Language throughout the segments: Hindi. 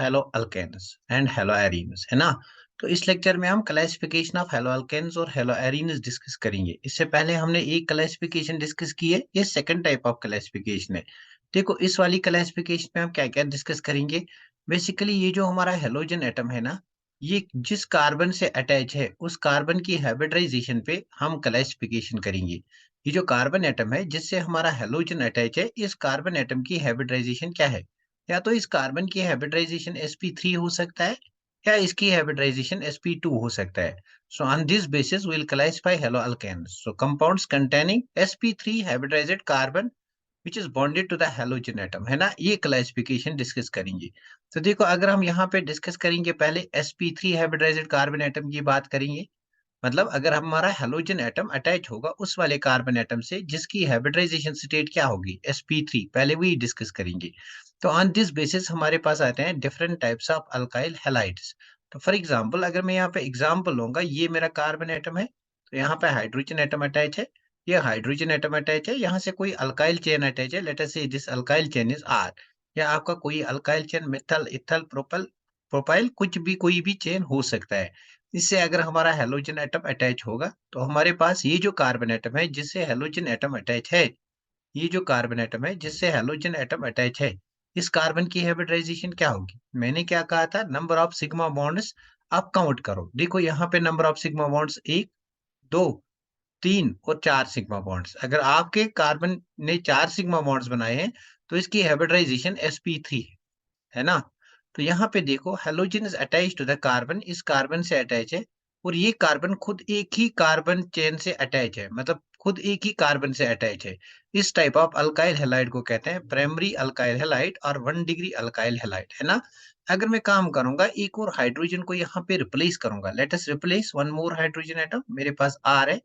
Hello alkanes and halo arenes, है ना। तो इस लेक्चर में हम क्लासिफिकेशन ऑफ हेलो अल्केन्स और हेलो एरीन्स डिस्कस करेंगे। इससे पहले हमने एक क्लासिफिकेशन डिस्कस की है, ये सेकंड टाइप ऑफ क्लासिफिकेशन है। देखो इस वाली क्लासिफिकेशन में हम क्या क्या डिस्कस करेंगे। बेसिकली ये जो हमारा हेलोजन एटम है ना, ये जिस कार्बन से अटैच है उस कार्बन की हाइब्रिडाइजेशन पे हम क्लासिफिकेशन करेंगे। ये जो कार्बन एटम है जिससे हमारा हेलोजन अटैच है, इस कार्बन एटम की हाइब्रिडाइजेशन क्या है। या तो इस कार्बन की हाइब्रिडाइजेशन sp3 हो सकता है, या इसकी हाइब्रिडाइजेशन sp2 हो सकता है। So on this basis we will classify halo alkanes, so compounds containing sp3 hybridised carbon which is bonded to the halogen atom, है ना। ये क्लासिफिकेशन डिस्कस करेंगे। तो देखो अगर हम यहाँ पे डिस्कस करेंगे, पहले sp3 हाइब्रिडाइज्ड कार्बन एटम की बात करेंगे। मतलब अगर हमारा हेलोजन एटम अटैच होगा उस वाले कार्बन एटम से जिसकी हाइब्रिडाइजेशन स्टेट क्या होगी, sp3, पहले वही डिस्कस करेंगे। तो ऑन दिस बेसिस हमारे पास आते हैं different types of alkyl halides. तो फॉर एग्जांपल अगर मैं यहाँ पे एग्जांपल लूंगा, ये मेरा कार्बन एटम है, तो यहाँ पे हाइड्रोजन एटम अटैच है, ये हाइड्रोजन एटम अटैच है, यहाँ से कोई अल्काइल चेन अटैच है, let us say this alkyl chain is R. या आपका कोई alkyl chain methyl ethyl propyl propyl कुछ भी कोई भी चेन हो सकता है। इससे अगर हमारा हेलोजन एटम अटैच होगा तो हमारे पास ये जो कार्बन एटम है जिससे हेलोजन एटम अटैच है, ये जो कार्बन एटम है जिससे हेलोजन एटम अटैच है, इस कार्बन की हाइब्रिडाइजेशन क्या होगी। मैंने क्या कहा था, नंबर ऑफ सिग्मा बॉन्ड्स आप काउंट करो। देखो यहाँ पे नंबर ऑफ सिग्मा बॉन्ड्स 1, 2, 3 और 4 सिग्मा बॉन्ड्स। अगर आपके कार्बन ने 4 सिग्मा बॉन्ड्स बनाए हैं तो इसकी हाइब्रिडाइजेशन sp3 है ना। तो यहाँ पे देखो halogen is attach to the carbon, इस कार्बन से अटैच है, और ये कार्बन खुद एक ही कार्बन चेन से अटैच है, मतलब खुद एक ही कार्बन से अटैच है। इस टाइप ऑफ अल्काइल हैलाइड को कहते हैं प्राइमरी अल्काइल हैलाइड और 1 डिग्री अल्काइल हैलाइड, है ना। अगर मैं काम करूंगा एक और हाइड्रोजन को यहाँ पे रिप्लेस करूंगा, लेट अस replace one more hydrogen atom. मेरे पास आर है,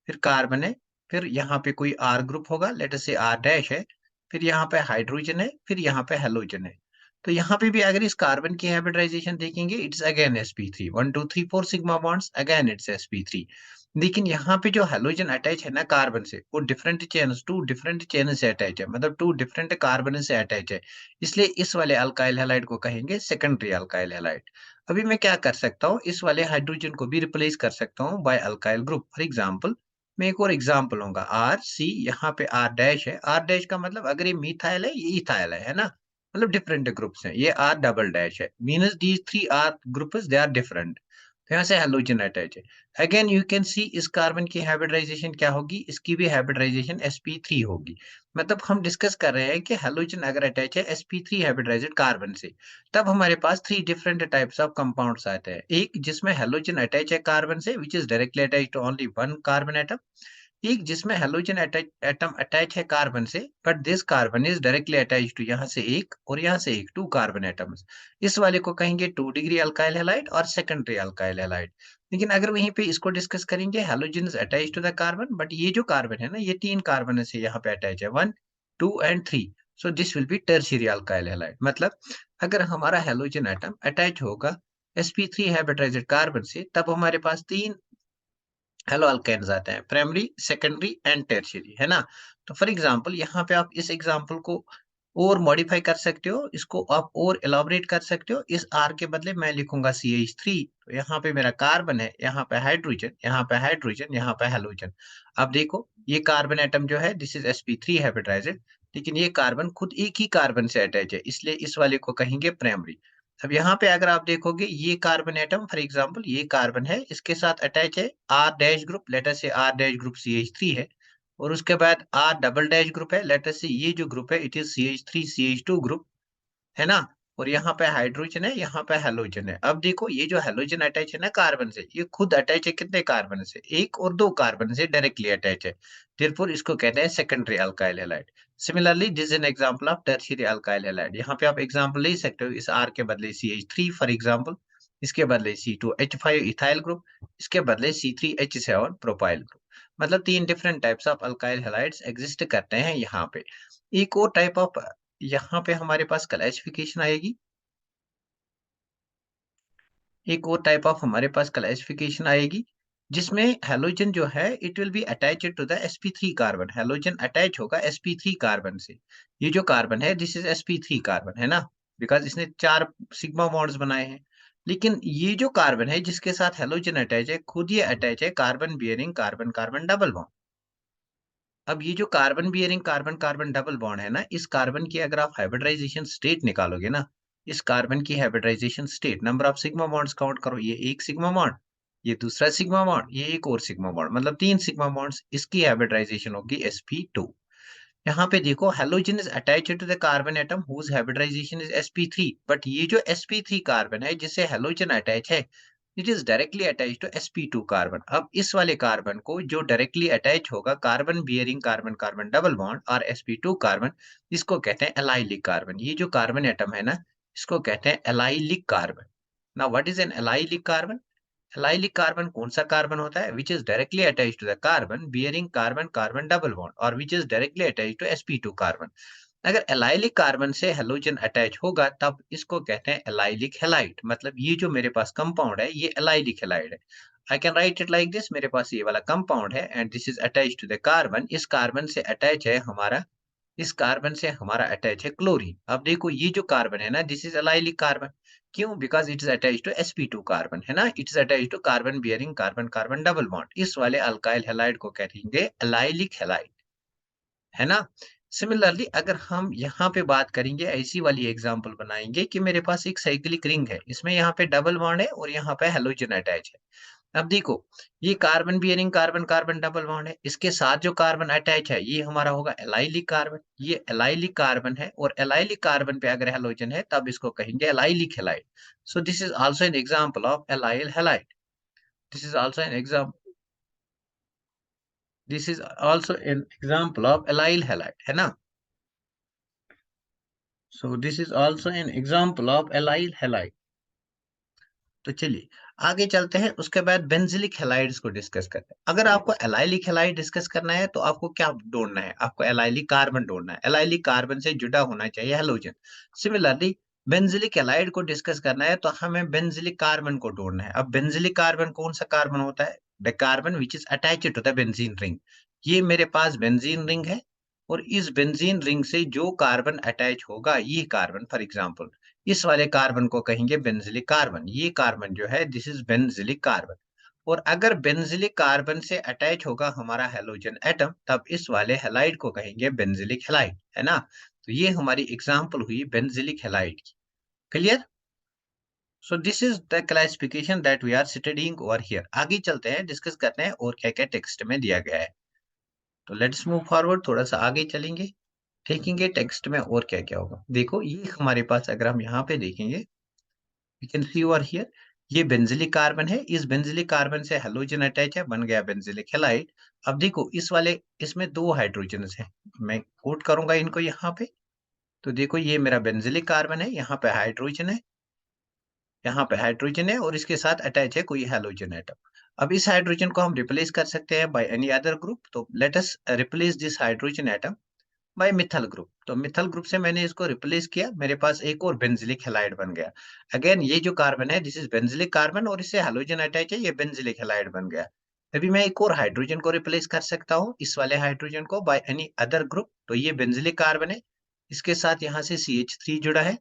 फिर कार्बन है, फिर यहाँ पे कोई आर ग्रुप होगा, लेट अस से आर डैश है, फिर यहाँ पे हाइड्रोजन है, फिर यहाँ पे हेलोजन है। तो यहाँ पे भी अगर इस कार्बन की हाइब्रिडाइजेशन देखेंगे, it's again sp3, 1 2 3 4 sigma bonds, again it's sp3। लेकिन यहाँ पे जो हेलोजन अटैच है ना कार्बन से, वो different chains, two different chain से अटैच है, मतलब टू डिफरेंट कार्बन से अटैच है। इसलिए इस वाले अल्काइल हैलाइड को कहेंगे सेकेंडरी अल्काइल हैलाइड। अभी मैं क्या कर सकता हूँ, इस वाले हाइड्रोजन को भी रिप्लेस कर सकता हूँ by alkyl group. For example मैं एक और एग्जाम्पल लूंगा, आर सी, यहाँ पे आर डैश है, आर डैश का मतलब अगर ये मिथाइल है ये इथाइल है ना। मतलब डिफरेंट ग्रुप्स हैं, ये आर डबल डैश है, means these three R groups they are different. तो यहाँ से हेलोजन अटैच है। अगेन यू कैन सी इस कार्बन की हाइब्रिडाइजेशन क्या होगी, इसकी भी हाइब्रिडाइजेशन sp3 होगी। मतलब हम डिस्कस कर रहे हैं कि हेलोजन अगर अटैच है sp3 हाइब्रिडाइज्ड कार्बन से, तब हमारे पास 3 डिफरेंट टाइप्स ऑफ कंपाउंड्स आते हैं। एक जिसमें हेलोजन अटैच है कार्बन से, which is directly attach to only one carbon atom. एक जिसमें हेलोजन एटम अटैच है कार्बन से, but this carbon is directly attach to यहाँ से एक और यहाँ से एक, टू कार्बन एटम्स। इस वाले को कहेंगे 2 डिग्री अल्काइल हैलाइड और सेकेंडरी अल्काइल हैलाइड। लेकिन अगर वहीं पे इसको डिस्कस करेंगे, halogen is attach to the carbon, but ये जो कार्बन है ना, ये 3 कार्बन से यहाँ पे अटैच है, 1 2 and 3। So this will be tertiary alkyl halide. मतलब अगर हमारा हेलोजन एटम अटैच होगा sp3 हाइब्रिडाइज्ड कार्बन से, तब हमारे पास 3 हेलो अल्केन्स आते हैं, प्राइमरी, सेकेंडरी एंड टर्शियरी, है ना। तो फॉर एग्जांपल यहाँ पे आप इस एग्जांपल को और मॉडिफाई कर सकते हो, इसको आप और एलाबोरेट कर सकते हो। इस आर के बदले मैं लिखूंगा CH3। तो यहाँ पे मेरा कार्बन है, यहाँ पे हाइड्रोजन, यहाँ पे हाइड्रोजन, यहाँ पे हेलोजन। अब देखो ये कार्बन एटम जो है दिस इज sp3 हाइब्रिडाइज्ड, लेकिन ये कार्बन खुद एक ही कार्बन से अटैच है, इसलिए इस वाले को कहेंगे प्राइमरी। अब यहाँ पे अगर आप देखोगे ये कार्बन एटम, फॉर एग्जांपल ये कार्बन है, इसके साथ अटैच है आर डैश ग्रुप, लेटर से आर डैश ग्रुप CH3 है, और उसके बाद आर डबल डैश ग्रुप है, लेटर से ये जो ग्रुप है it is CH3 CH2 group, है ना। और यहाँ पे हाइड्रोजन है, यहाँ पे हेलोजन है। अब देखो ये जो हेलोजन अटैच है ना कार्बन से, ये खुद अटैच है कितने कार्बन से, एक और दो कार्बन से डायरेक्टली अटैच है। therefore इसको कहते हैं secondary alkyl halide. Similarly this is an example of tertiary alkyl halide. यहाँ पे आप एग्जांपल ले सकते हो, इस R के बदले CH3 फॉर एग्जांपल, इसके बदले C2H5 इथाइल ग्रुप, इसके बदले C3H7 प्रोपाइल ग्रुप। मतलब 3 different types of alkyl halides exist करते हैं यहाँ पे। एक और टाइप ऑफ यहाँ पे हमारे पास क्लासिफिकेशन आएगी, एक और टाइप ऑफ हमारे पास क्लासिफिकेशन आएगी, जिसमें हेलोजन जो है it will be attached to the sp3 carbon. Halogen attach होगा sp3 कार्बन से। ये जो कार्बन है दिस इज sp3 कार्बन, है ना। बिकॉज इसने 4 सिग्मा बॉन्ड्स बनाए हैं। लेकिन ये जो कार्बन है जिसके साथ हेलोजन अटैच है, खुद ये अटैच है carbon bearing carbon carbon double bond. अब ये जो carbon bearing carbon carbon double bond है ना, इस कार्बन की अगर आप हाइब्रिडाइजेशन स्टेट निकालोगे ना, इस कार्बन की hybridisation state, number of sigma bonds count करो, ये एक सिग्मा बॉन्ड, ये दूसरा सिग्मा बॉन्ड, ये एक और सिग्मा बॉन्ड, मतलब 3 सिग्मा बॉन्ड्स, इसकी हाइब्रिडाइजेशन होगी sp2। यहाँ पे देखो halogen is attached to the carbon atom whose hybridisation is sp3, but ये जो sp3 कार्बन है जिससे हेलोजन अटैच है, it is directly attach to sp2 carbon. अब इस वाले कार्बन को जो डायरेक्टली अटैच होगा carbon bearing carbon carbon double bond और sp2 कार्बन, इसको कहते हैं एलाइलिक कार्बन। ये जो कार्बन एटम है ना, इसको कहते हैं allylic carbon. Now what is an allylic carbon? Allylic carbon कौन सा कार्बन होता है? Which is directly attached to the carbon bearing carbon carbon double bond और which is directly attached to sp2 carbon. अगर एलाइलिक कार्बन से हेलोजन अटैच होगा तब इसको कहते हैं एलाइलिक हैलाइड। मतलब ये जो मेरे पास कंपाउंड है ये एलाइलिक हैलाइड है। I can write it like this, मेरे पास ये वाला कंपाउंड है and this is attached to the carbon. इस कार्बन से अटैच है हमारा, इस कार्बन से हमारा अटैच है क्लोरीन। अब देखो ये जो कार्बन है ना, दिस इज एलाइलिक कार्बन। क्यों? Because it is attach to sp2 carbon, है ना, it is attach to carbon bearing carbon carbon double bond. इस वाले अल्काइल हैलाइड को कहेंगे एलाइलिक हैलाइड, है ना। सिमिलरली अगर हम यहाँ पे बात करेंगे, ऐसी वाली एग्जांपल बनाएंगे कि मेरे पास एक साइक्लिक रिंग है, इसमें यहाँ पे डबल बॉन्ड है और यहाँ पे हेलोजन अटैच है। अब देखो ये carbon bearing carbon carbon double bond है, इसके साथ जो कार्बन अटैच है ये हमारा होगा एलाइलिक कार्बन। ये एलाइलिक कार्बन है और एलाइलिक कार्बन पे अगर हेलोजन है तब इसको कहेंगे allylic halide. So this is also an example of allyl halide. This is also an example, this is also an example of allyl halide, है ना। सो this is also an example of allyl halide. तो चलिए आगे चलते हैं, उसके बाद बेंजिलिक हैलाइड्स को डिस्कस करते हैं। अगर आपको एलाइलिक हैलाइड डिस्कस करना है तो आपको क्या ढूंढना है? आपको एलाइलिक कार्बन ढूंढना है, एलाइलिक कार्बन से जुड़ा होना चाहिए हेलोजन। सिमिलरली बेंजिलिक हैलाइड को डिस्कस करना है तो हमें बेंजिलिक कार्बन को ढूंढना है। अब बेंजिलिक कार्बन कौन सा कार्बन होता है? The carbon which is attached to the benzene ring. ये मेरे पास बेंजीन रिंग है और इस बेंजीन रिंग से जो कार्बन अटैच होगा, ये कार्बन फॉर एग्जांपल इस वाले कार्बन को कहेंगे बेंजिलिक कार्बन। ये कार्बन जो है दिस इज बेंजिलिक कार्बन। और अगर बेंजिलिक कार्बन से अटैच होगा हमारा हेलोजन एटम तब इस वाले हैलाइड को कहेंगे बेंजिलिक हैलाइड, है ना। तो ये हमारी एग्जांपल हुई बेंजिलिक हैलाइड की। Clear? So this is the classification that we are studying over here. आगे चलते हैं, डिस्कस करते हैं और क्या क्या टेक्स्ट में दिया गया है। तो लेट्स मूव फॉरवर्ड, थोड़ा सा आगे चलेंगे, देखेंगे टेक्स्ट में और क्या क्या होगा। देखो ये हमारे पास अगर हम यहाँ पे देखेंगे, you can C over here, ये बेंजिलिक कार्बन है, इस बेंजिलिक कार्बन से हेलोजन अटैच है, बन गया बेंजिलिक हैलाइड। अब देखो इस वाले, इसमें 2 हाइड्रोजन्स हैं, मैं कोट करूंगा इनको यहाँ पे। तो देखो ये मेरा बेंजिलिक कार्बन है, यहाँ पे हाइड्रोजन है, यहाँ पे हाइड्रोजन है और इसके साथ अटैच है कोई हेलोजन एटम। अब इस हाइड्रोजन को हम रिप्लेस कर सकते हैं बाय एनी अदर ग्रुप। तो let us replace this hydrogen atom by methyl group. तो मिथाइल ग्रुप से मैंने इसको रिप्लेस किया, मेरे पास एक और बेंजिलिक हैलाइड बन गया। अगेन ये जो कार्बन है दिस इज बेंजिलिक कार्बन और इससे हैलोजन अटैच है, ये बेंजिलिक हैलाइड बन गया। अभी मैं एक और हाइड्रोजन को रिप्लेस कर सकता हूँ, इस वाले हाइड्रोजन को बाय एनी अदर ग्रुप। तो ये बेंजिलिक कार्बन है, इसके साथ यहाँ से CH3 जुड़ा है,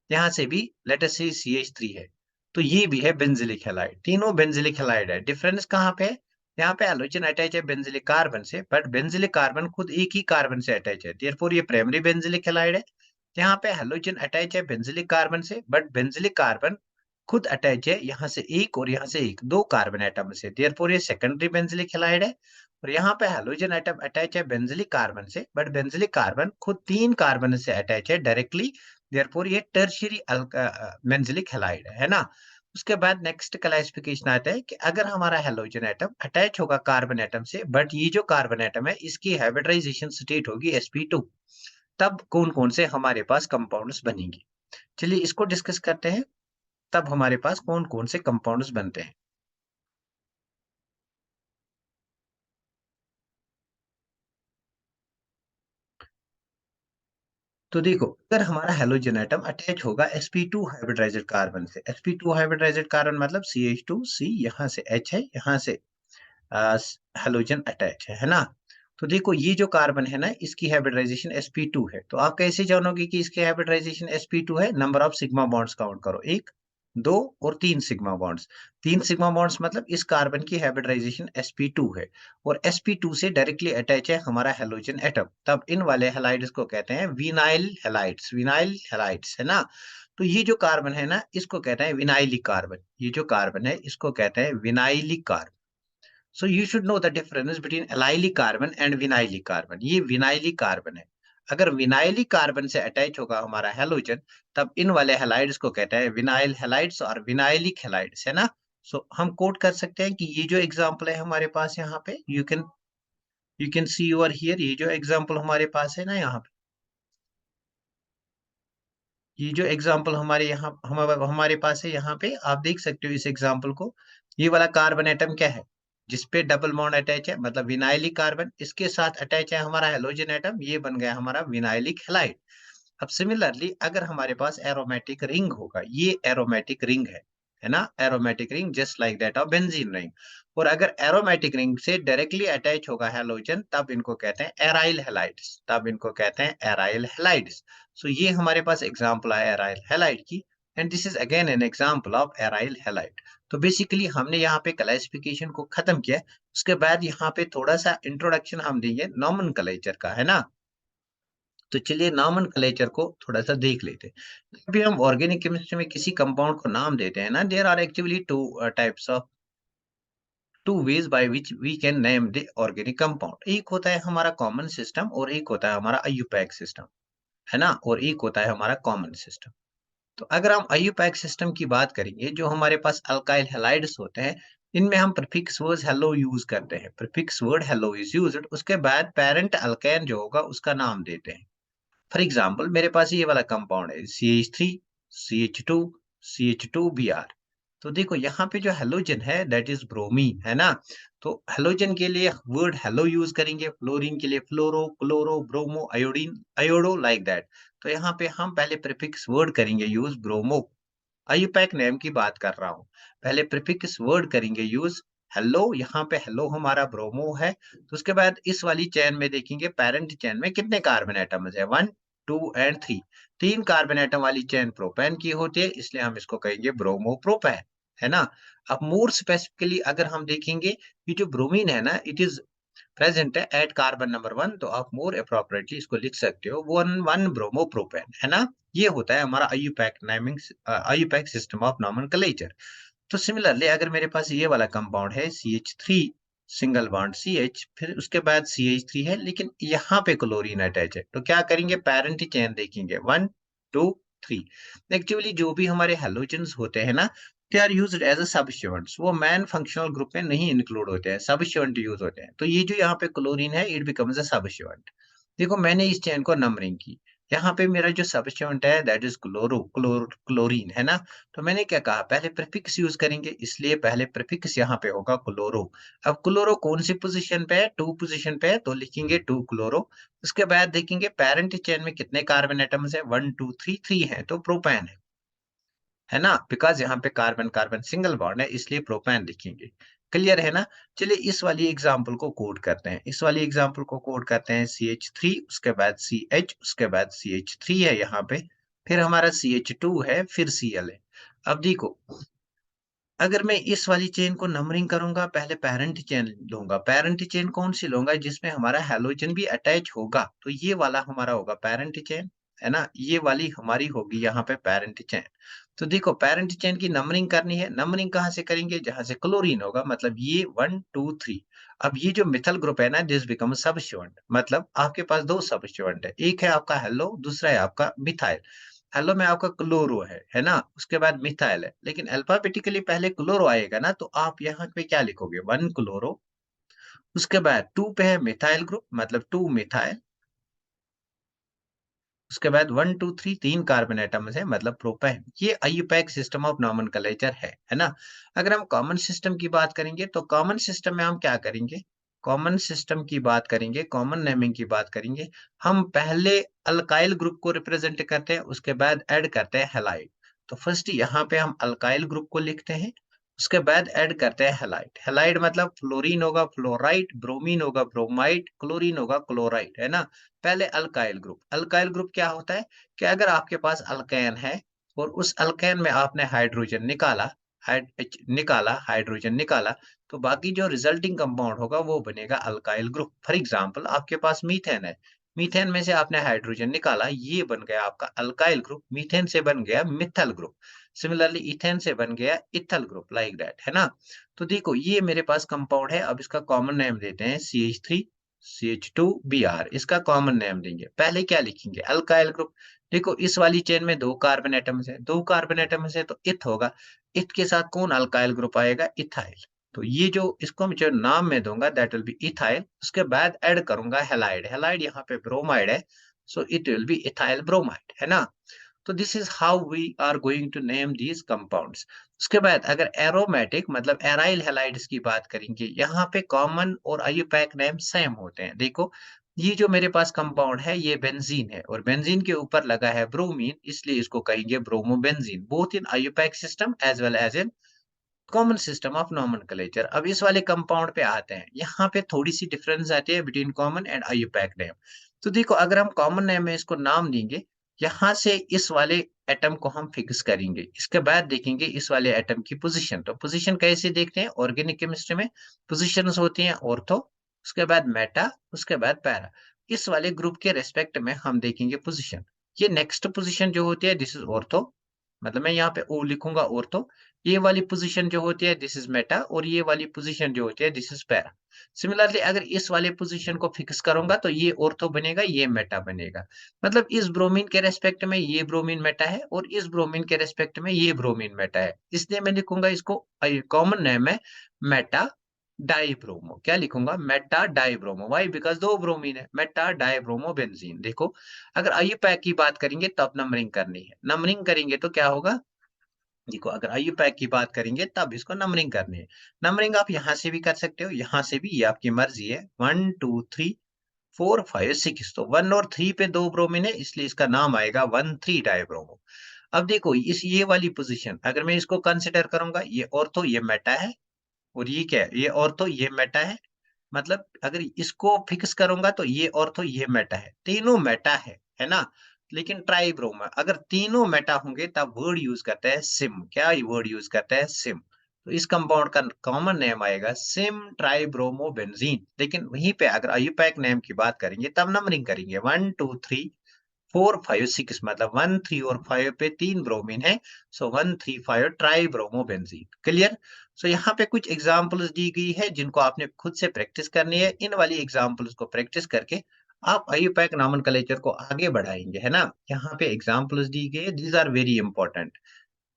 यहाँ से भी लेट अस से CH3 है। तो ये भी है बेंजिलिक हैलाइड, तीनों बेंजिलिक हैलाइड है। डिफरेंस कहाँ पे है? यहाँ पे हैलोजन अटैच है बेंजिलिक कार्बन से, बट बेंजिलिक कार्बन खुद एक ही कार्बन से अटैच है, देयरफॉर ये प्राइमरी बेंजिलिक हैलाइड है। यहाँ पे हैलोजन अटैच है बेंजिलिक कार्बन से, बट बेंजिलिक कार्बन खुद अटैच है यहाँ से एक और यहाँ से एक, 2 कार्बन एटम से, देयरफॉर ये सेकेंडरी बेंजिलिक हैलाइड है। और यहाँ पे हैलोजन एटम अटैच है बेंजिलिक कार्बन से, बट बेंजिलिक कार्बन खुद 3 कार्बन से अटैच है डायरेक्टली, देयरफॉर ये टर्शियरी बेंजिलिक हैलाइड है ना। उसके बाद नेक्स्ट क्लासिफिकेशन आता है कि अगर हमारा हेलोजन एटम अटैच होगा कार्बन एटम से, बट ये जो कार्बन एटम है इसकी हाइब्रिडाइजेशन स्टेट होगी sp2, तब कौन कौन से हमारे पास कंपाउंड्स बनेंगे। चलिए इसको डिस्कस करते हैं, तब हमारे पास कौन कौन से कंपाउंड्स बनते हैं। तो देखो अगर हमारा हेलोजन एटम अटैच होगा sp2 हाइब्रिडाइज्ड कार्बन से, sp2 हाइब्रिडाइज्ड कार्बन मतलब CH2 C, यहाँ से H है, यहाँ से हेलोजन अटैच है ना। तो देखो ये जो कार्बन है ना, इसकी हाइब्रिडाइजेशन sp2 है। तो आप कैसे जानोगे कि इसकी हाइब्रिडाइजेशन sp2 है? Number of sigma bonds count करो, 1, 2 और 3 सिग्मा बॉन्ड्स। 3 सिग्मा बॉन्ड्स मतलब इस कार्बन की हाइब्रिडाइजेशन sp2 है, और sp2 से डायरेक्टली अटैच है हमारा हेलोजन एटम। तब इन वाले हैलाइड्स को कहते हैं विनाइल हैलाइड्स, विनाइल हैलाइड्स, है ना। तो ये जो कार्बन है ना, इसको कहते हैं विनाइलिक कार्बन। ये जो कार्बन है, इसको कहते हैं vinylic carbon. So you should know the difference between allylic carbon and vinylic carbon. ये विनाइलिक कार्बन है। अगर विनाइलिक कार्बन से अटैच होगा हमारा हेलोजन, तब इन वाले हैलाइड्स को कहते हैं विनाइल हैलाइड्स और विनाइलिक हैलाइड्स, है ना। सो हम कोट कर सकते हैं कि ये जो एग्जांपल है हमारे पास यहाँ पे, you can C over here, ये जो एग्जांपल हमारे पास है ना यहाँ पे, ये जो एग्जांपल हमारे पास है यहाँ पे, आप देख सकते हो इस एग्जांपल को। ये वाला कार्बन एटम क्या है? जिसपे डबल बॉन्ड अटैच है, मतलब विनाइलिक कार्बन, इसके साथ अटैच है हमारा हेलोजन एटम, ये बन गया हमारा विनाइलिक हैलाइड। अब सिमिलरली अगर हमारे पास एरोमेटिक रिंग होगा, ये एरोमेटिक रिंग है ना, aromatic ring just like that of benzene ring. और अगर एरोमेटिक रिंग से डायरेक्टली अटैच होगा हैलोजन, तब इनको कहते हैं एराइल हैलाइड्स, तब इनको कहते हैं एराइल हैलाइड्स। सो ये हमारे पास एग्जांपल है एराइल हैलाइड की, and this is again an example of aryl halide. तो बेसिकली हमने यहाँ पे क्लासिफिकेशन को खत्म किया। उसके बाद यहाँ पे थोड़ा सा इंट्रोडक्शन हम देंगे नॉमेनक्लेचर का, है ना। तो चलिए नॉमेनक्लेचर को थोड़ा सा देख लेते हैं। जब भी हम ऑर्गेनिक केमिस्ट्री में किसी कंपाउंड को नाम देते हैं ना, there are actually two ways by which we can name the organic compound. एक होता है हमारा कॉमन सिस्टम और एक होता है हमारा आईयूपैक सिस्टम, है ना, और एक होता है हमारा कॉमन सिस्टम। तो अगर हम आईयूपैक सिस्टम की बात करेंगे, जो हमारे पास अल्काइल हैलाइड्स होते हैं, इनमें हम प्रीफिक्स वर्ड हेलो यूज करते हैं। Prefix word hello is used, उसके बाद पेरेंट अल्केन जो होगा उसका नाम देते हैं। फॉर एग्जाम्पल मेरे पास ये वाला कंपाउंड है CH3 CH2 CH2Br। तो देखो यहाँ पे जो हेलोजन है दैट इज ब्रोमीन, है ना। तो हेलोजन के लिए वर्ड हेलो यूज करेंगे, फ्लोरीन के लिए fluoro, chloro, bromo, iodine, iodo, like that. तो यहाँ पे हम पहले प्रीफिक्स वर्ड करेंगे यूज ब्रोमो। आईयूपैक नेम की बात कर रहा हूँ। पहले प्रीफिक्स वर्ड करेंगे यूज हेलो, यहाँ पे हेलो हमारा ब्रोमो है। तो उसके बाद इस वाली चेन में देखेंगे, पेरेंट चेन में कितने कार्बन एटम्स है, 1 2 एंड 3। 3 कार्बन एटम वाली चेन प्रोपेन की होती है, इसलिए हम इसको कहेंगे ब्रोमो प्रोपेन, है ना। अब मोर स्पेसिफिकली अगर हम देखेंगे, ये जो ब्रोमीन है ना, इट इज प्रेजेंट है एट कार्बन नंबर 1, तो आप मोर अप्रोप्रिएटली इसको लिख सकते हो 1 1 ब्रोमो प्रोपेन, है ना। ये होता है हमारा IUPAC naming, IUPAC system of nomenclature. तो सिमिलरली अगर मेरे पास ये वाला कंपाउंड है CH3 सिंगल बॉन्ड CH, फिर उसके बाद CH3 है, लेकिन यहाँ पे क्लोरीन अटैच है, तो क्या करेंगे, पेरेंट चेन देखेंगे 1 2 3। एक्चुअली जो भी हमारे हेलोजन्स होते हैं ना, they are used as a substituents, वो मैन फंक्शनल ग्रुप में नहीं इंक्लूड होते हैं, सबस्टिट्यूएंट यूज होते हैं। तो ये जो यहाँ पे क्लोरीन है, इट बिकम्स अ सबस्टिट्यूएंट। देखो मैंने इस चेन को नंबरिंग की, यहाँ पे मेरा जो सबस्टिट्यूएंट है दैट इज क्लोरीन, है ना। तो मैंने क्या कहा, पहले प्रीफिक्स यूज करेंगे, इसलिए पहले प्रीफिक्स यहाँ पे होगा क्लोरो। अब क्लोरो कौन सी पोजीशन पे है, 2 पोजीशन पे है, तो लिखेंगे 2 क्लोरो। उसके बाद देखेंगे पेरेंट चेन में कितने कार्बन एटम्स है, 1 2 3 3 है, तो प्रोपेन है ना, बिकॉज यहाँ पे कार्बन कार्बन सिंगल बॉन्ड है, इसलिए प्रोपेन लिखेंगे। क्लियर है ना। चलिए इस वाली एग्जांपल को कोड करते हैं, इस वाली एग्जांपल को कोड करते हैं CH3, उसके बाद CH, उसके बाद CH3 है यहाँ पे, फिर हमारा CH2 है, फिर Cl है। अब देखो, अगर मैं इस वाली चेन को नंबरिंग करूंगा, पहले पेरेंट चेन लूंगा। पेरेंट चेन कौन सी लूंगा, जिसमें हमारा हेलोजन भी अटैच होगा, तो ये वाला हमारा होगा पेरेंट चेन, है ना। ये वाली हमारी होगी यहाँ पे पेरेंट चेन। तो देखो पेरेंट चेन की नंबरिंग करनी है, नंबरिंग कहाँ से करेंगे, जहां से क्लोरीन होगा, मतलब ये 1 2 3। अब ये जो मिथल ग्रुप है ना, दिस बिकम सबस्टिट्यूएंट, मतलब आपके पास दो सबस्टिट्यूएंट है, एक है आपका हेलो, दूसरा है आपका मिथाइल। हेलो में आपका क्लोरो है ना, उसके बाद मिथाइल है, लेकिन अल्फाबेटिकली पहले क्लोरो आएगा ना, तो आप यहाँ पे क्या लिखोगे, 1 क्लोरो, उसके बाद 2 पे है मिथाइल ग्रुप, मतलब 2 मिथाइल, उसके बाद 1 2 3 3 कार्बन एटम्स है, मतलब प्रोपेन। ये आईयूपैक सिस्टम ऑफ नॉमेनक्लेचर है ना। अगर हम कॉमन सिस्टम की बात करेंगे, तो कॉमन सिस्टम में हम क्या करेंगे, कॉमन सिस्टम की बात करेंगे, कॉमन नेमिंग की बात करेंगे। हम पहले अल्काइल ग्रुप को रिप्रेजेंट करते हैं, उसके बाद ऐड करते हैं हैलाइड। तो फर्स्ट यहाँ पे हम अल्काइल ग्रुप को लिखते हैं, उसके बाद ऐड करते हैं हैलाइड। हैलाइड मतलब फ्लोरीन होगा फ्लोराइड, ब्रोमीन होगा ब्रोमाइड, क्लोरीन होगा क्लोराइड, है ना। पहले अल्काइल ग्रुप। अल्काइल ग्रुप क्या होता है कि अगर आपके पास अल्केन है और उस अल्केन में आपने हाइड्रोजन निकाला, हाइड्रोजन निकाला, तो बाकी जो रिजल्टिंग कंपाउंड होगा वो बनेगा अल्काइल ग्रुप। फॉर एग्जांपल आपके पास मीथेन है, मीथेन में से आपने हाइड्रोजन निकाला, ये बन गया आपका अल्काइल ग्रुप। मीथेन से बन गया मिथाइल ग्रुप। सिमिलरली इथेन से बन गया इथल ग्रुप, लाइक दैट, है ना। तो देखो ये मेरे पास कंपाउंड है। अब इसका कॉमन नेम देते हैं CH3 CH2Br। इसका कॉमन नेम देंगे। पहले क्या लिखेंगे, अल्काइल ग्रुप। देखो इस वाली चेन में दो कार्बन एटम्स है, दो कार्बन एटम्स है तो इथ होगा। इथ के साथ कौन अल्काइल ग्रुप आएगा, इथाइल। तो ये जो इसको मैं जो नाम में दूंगा दैट विल बी इथाइल। उसके बाद ऐड करूंगा हैलाइड। हैलाइड यहाँ पे ब्रोमाइड है, so it will be ethyl bromide, है ना। तो this is how we are going to name these compounds. उसके बाद अगर एरोमेटिक मतलब एराइल हैलाइड्स की बात करेंगे, यहाँ पे कॉमन और आईयूपैक नेम सेम होते हैं। देखो ये जो मेरे पास कंपाउंड है ये बेंजीन है और बेंजीन के ऊपर लगा है ब्रोमीन, इसलिए इसको कहेंगे bromobenzene, both in IUPAC system as well as in common system of nomenclature. अब इस वाले कंपाउंड पे आते हैं। यहाँ पे थोड़ी सी डिफरेंस आती है between common and IUPAC name. तो देखो अगर हम कॉमन नेम में इसको नाम देंगे, यहाँ से इस वाले एटम को हम फिक्स करेंगे। इसके बाद देखेंगे इस वाले एटम की पोजीशन। तो पोजीशन कैसे देखते हैं, ऑर्गेनिक केमिस्ट्री में पोजीशंस होती हैं ऑर्थो, उसके बाद मेटा, उसके बाद पैरा। इस वाले ग्रुप के रेस्पेक्ट में हम देखेंगे पोजीशन। ये नेक्स्ट पोजीशन जो होती है दिस इज ऑर्थो, मतलब मैं यहाँ पे ओ लिखूंगा ऑर्थो। ये वाली पोजीशन जो होती है दिस इज मेटा और ये वाली पोजीशन जो होती है दिस इज पैरा। सिमिलरली अगर इस वाले पोजीशन को फिक्स करूंगा तो ये ऑर्थो बनेगा, ये मेटा बनेगा। मतलब इस ब्रोमीन के रेस्पेक्ट में ये ब्रोमीन मेटा है और इस ब्रोमीन के रेस्पेक्ट में ये ब्रोमीन मेटा है। इसलिए मैं लिखूंगा इसको, कॉमन नेम है मेटा डाइब्रोमो। क्या लिखूंगा, मेटा डाइब्रोमो। वाई, बिकॉज दो ब्रोमीन है, मेटा डाइब्रोमो बेंजीन। देखो अगर आईयूपैक की बात करेंगे तब नंबरिंग करनी है, नंबरिंग करेंगे तो क्या होगा। देखो अगर आईयूपैक की बात करेंगे तब इसको नंबरिंग करनी है। नंबरिंग आप यहाँ से भी कर सकते हो, यहाँ से भी, ये आपकी मर्जी है। 1 2 3 4 5 6, तो 1 और 3 पे दो ब्रोमीन है इसलिए इसका नाम आएगा 1 3 डाइब्रोमो। अब देखो इस ये वाली पोजीशन अगर मैं इसको कंसिडर करूंगा, ये ऑर्थो ये मेटा है और ये क्या है, ये ऑर्थो ये मेटा है। मतलब अगर इसको फिक्स करूंगा तो ये ऑर्थो ये मेटा है, तीनों मेटा है ना। लेकिन ट्राइब्रोमा अगर तीनों मेटा होंगे तब वर्ड यूज करते हैं सिम। क्या वर्ड यूज करते हैं, सिम। तो इस कंपाउंड का कॉमन नेम आएगा सिम ट्राइब्रोमो बेंजीन। लेकिन वहीं पे अगर आईयूपैक नेम की बात करेंगे तब नंबरिंग करेंगे 1 2 3 4 5 6, मतलब 1 3 और 5 पे तीन ब्रोमीन है, सो 1 3 5 ट्राई ब्रोमो बेंजीन। क्लियर। सो यहाँ पे कुछ एग्जांपल्स दी गई है जिनको आपने खुद से प्रैक्टिस करनी है। इन वाली एग्जांपल्स को प्रैक्टिस करके आप आईयूपैक नॉमेनक्लेचर को आगे बढ़ाएंगे, है ना। यहाँ पे एग्जांपल्स दी गई है, these are very important.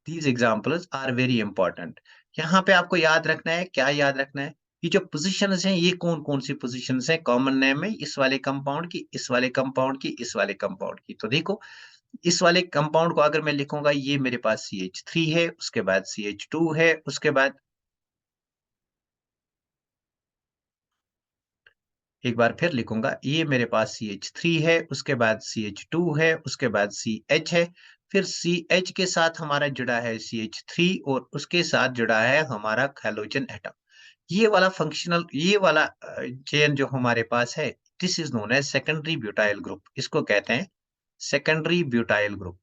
These examples are very important. यहाँ पे आपको याद रखना है, क्या याद रखना है, ये जो पोजीशंस हैं ये कौन कौन सी पोजीशंस हैं कॉमन नेम में, इस वाले कंपाउंड की, इस वाले कंपाउंड की, इस वाले कंपाउंड की। तो देखो इस वाले कंपाउंड को अगर मैं लिखूंगा, ये मेरे पास CH3 है, उसके बाद CH2 है, उसके बाद एक बार फिर लिखूंगा, ये मेरे पास CH3 है, उसके बाद CH2 है, उसके बाद CH है, फिर CH के साथ हमारा जुड़ा है CH3 और उसके साथ जुड़ा है हमारा हैलोजन एटम। ये वाला फंक्शनल, ये वाला चेन जो हमारे पास है this is known as secondary butyl group. इसको कहते हैं secondary butyl group.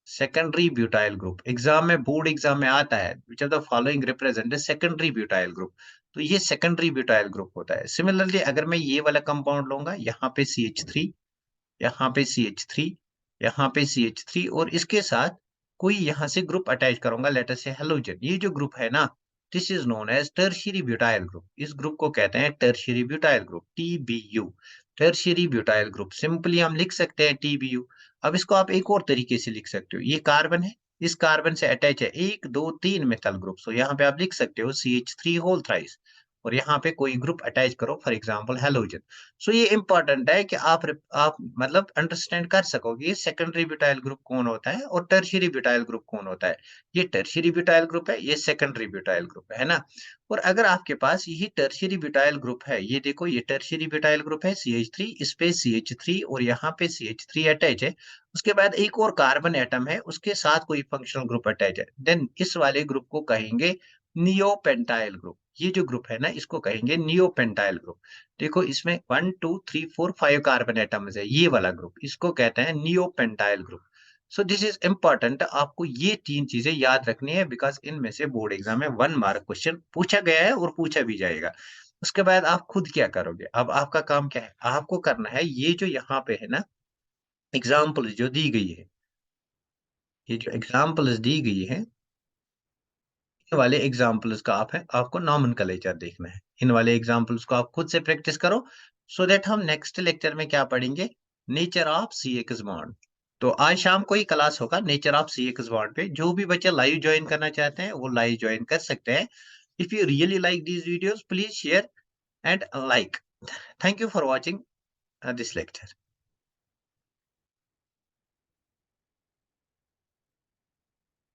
Secondary butyl group exam में, बोर्ड एग्जाम में आता है, which of the following represent secondary butyl group. तो ये सेकेंडरी ब्यूटाइल ग्रुप होता है। सिमिलरली अगर मैं ये वाला कंपाउंड लूंगा, यहाँ पे CH3, यहाँ पे CH3, यहाँ पे CH3 और इसके साथ कोई यहाँ से ग्रुप अटैच करूंगा, लेट अस से हेलोजन। ये जो ग्रुप है ना this is known as tertiary butyl group. इस ग्रुप को कहते हैं tertiary butyl group, TBU। Tertiary butyl group simply हम लिख सकते हैं TBU। अब इसको आप एक और तरीके से लिख सकते हो, ये कार्बन है, इस कार्बन से अटैच है 1 2 3 मेथल ग्रुप, तो यहाँ पे आप लिख सकते हो CH3 होल थ्राइस और यहाँ पे कोई ग्रुप अटैच करो, फॉर एग्जांपल हेलोजन। सो ये इंपॉर्टेंट है कि आप मतलब अंडरस्टैंड कर सकोगे ये सेकेंडरी ब्यूटाइल ग्रुप कौन होता है और टर्शियरी ब्यूटाइल ग्रुप कौन होता है। ये टर्शियरी ब्यूटाइल ग्रुप है, ये सेकेंडरी ब्यूटाइल ग्रुप है ना। और अगर आपके पास यही टर्शियरी ब्यूटाइल ग्रुप है, ये देखो ये टर्शियरी ब्यूटाइल ग्रुप है CH3, इस पे CH3 और यहाँ पे CH3 अटैच है, उसके बाद एक और कार्बन एटम है, उसके साथ कोई फंक्शनल ग्रुप अटैच है, देन इस वाले ग्रुप को कहेंगे नियोपेंटाइल ग्रुप। ये जो ग्रुप है ना, इसको कहेंगे नियोपेंटाइल ग्रुप। देखो इसमें 1 2 3 4 5 कार्बन एटम्स है, ये वाला ग्रुप, इसको कहते हैं neopentyl group. So this is important, आपको ये 3 चीजें याद रखनी है, बिकॉज़ इनमें से बोर्ड एग्जाम में 1 मार्क क्वेश्चन पूछा गया है और पूछा भी जाएगा। उसके बाद आप खुद क्या करोगे? अब आपका काम क्या है? आपको करना है ये जो यहाँ पे है ना एग्ज़ाम्पल जो दी गई है, ये जो एग्ज़ाम्पल्स दी गई है, इन वाले एग्ज़ाम्पल्स का आपको नोमेनक्लेचर देखना है। इन वाले एग्ज़ाम्पल्स को आप खुद से प्रैक्टिस करो, सो दैट हम नेक्स्ट लेक्चर में क्या पढ़ेंगे? Nature of C X bond. तो आज शाम को ही क्लास होगा नेचर ऑफ सी-एक्स बॉन्ड पे। जो भी बच्चे लाइव जॉइन करना चाहते हैं, वो लाइव जॉइन कर सकते हैं। If you really like these videos, please share and like. Thank you for watching this lecture.